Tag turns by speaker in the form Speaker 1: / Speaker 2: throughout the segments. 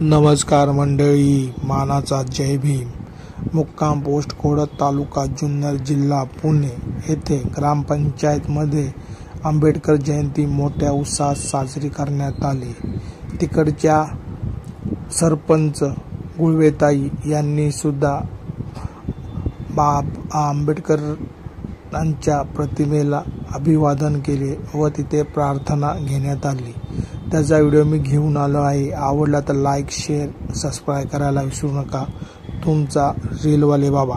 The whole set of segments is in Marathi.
Speaker 1: नमस्कार मंडळी, मानाचा जय भीम। मुक्काम पोस्ट खोडद, तालुका जुन्नर, जिल्हा पुणे येथे ग्रामपंचायतमध्ये आंबेडकर जयंती मोठ्या उत्साहात साजरी करण्यात आली। तिकडच्या सरपंच गुळवेताई यांनी सुद्धा आंबेडकरांच्या प्रतिमेला अभिवादन केले व तिथे प्रार्थना घेण्यात आली। त्याचा व्हिडिओ मी घेऊन आलो आहे। आवडला तर लाईक, शेअर, सबस्क्राइब करायला विसरू नका। तुमचा रीलवाले बाबा।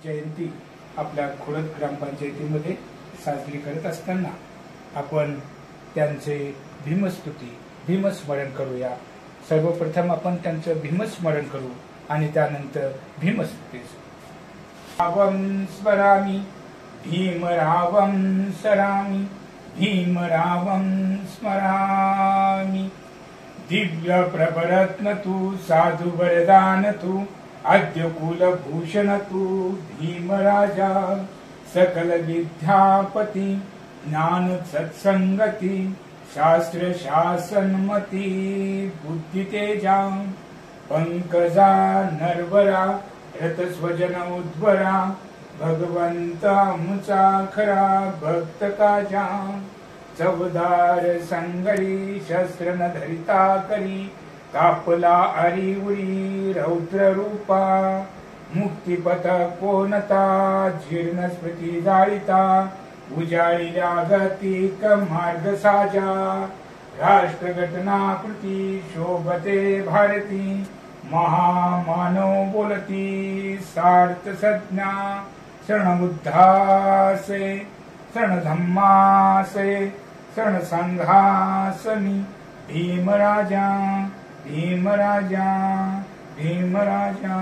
Speaker 2: जयंती आपल्या खोडद ग्रामपंचायतीमध्ये साजरी करत असताना आपण त्यांचे भीमस्मरण करूया। सर्वप्रथम आपण त्यांचं भीमस्मरण करू आणि त्यानंतर भीमस्तुती। रावं स्मरामि भीमरावं स्मरामि भीमरावं स्मरामि। दिव्य प्रभरत्न तु साधु वरदान तु आद्य कुलभूषण तु भीमराजा। सकल विद्यापति ज्ञान सत्संगति शास्त्र शासनमति बुद्धि तेजा। पंकजा नरवरा रथ स्वजन उद्वरा भगवंता मुचा खरा भक्त काजा। चवदार संगरी शस्त्र न धरिता करी कापला अरिवरी रौद्र रूपा। मुक्तिपथ कोणता जीर्ण स्मृती जाळिता उजाळिल्या गतिक मार्ग साजा। राष्ट्रघटना कृती शोभते भारती महामानव बोलती सार्थ संज्ञा। शरणबुद्धासे शरणधम्मासे शरणसंघासमी भीमराजा भीमराजा भीमराजा।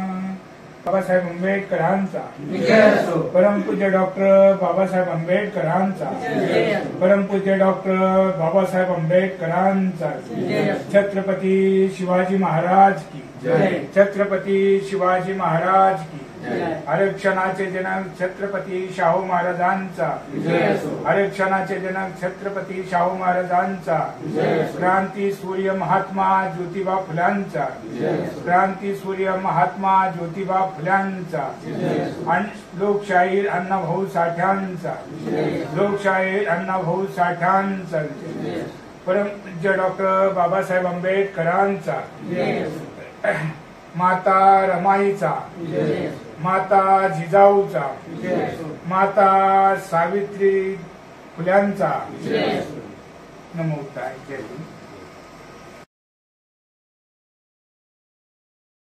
Speaker 2: बाबासाहेब आंबेडकरांचा परमपूज्य डॉक्टर बाबासाहेब आंबेडकरांचा परमपूज्य डॉक्टर बाबासाहेब आंबेडकरांचा। छत्रपती शिवाजी महाराज की छत्रपती शिवाजी महाराज की। आरक्षणाचे जनक छत्रपती शाहू महाराजांचा आरक्षणाचे जनक छत्रपती शाहू महाराजांचा। क्रांती सूर्य महात्मा ज्योतिबा फुलांचा क्रांती सूर्य महात्मा ज्योतिबा फुलांचा। लोकशाहीर अण्णाभाऊ साठ्यांचा लोकशाहीर अण्णाभाऊ साठ्यांचा। परमपूज्य डॉक्टर बाबासाहेब आंबेडकरांचा। माता रमाईचा माता जिजाऊचा माता सावित्री फुल्यांचा। नमो बुद्धाय। जय हिंद।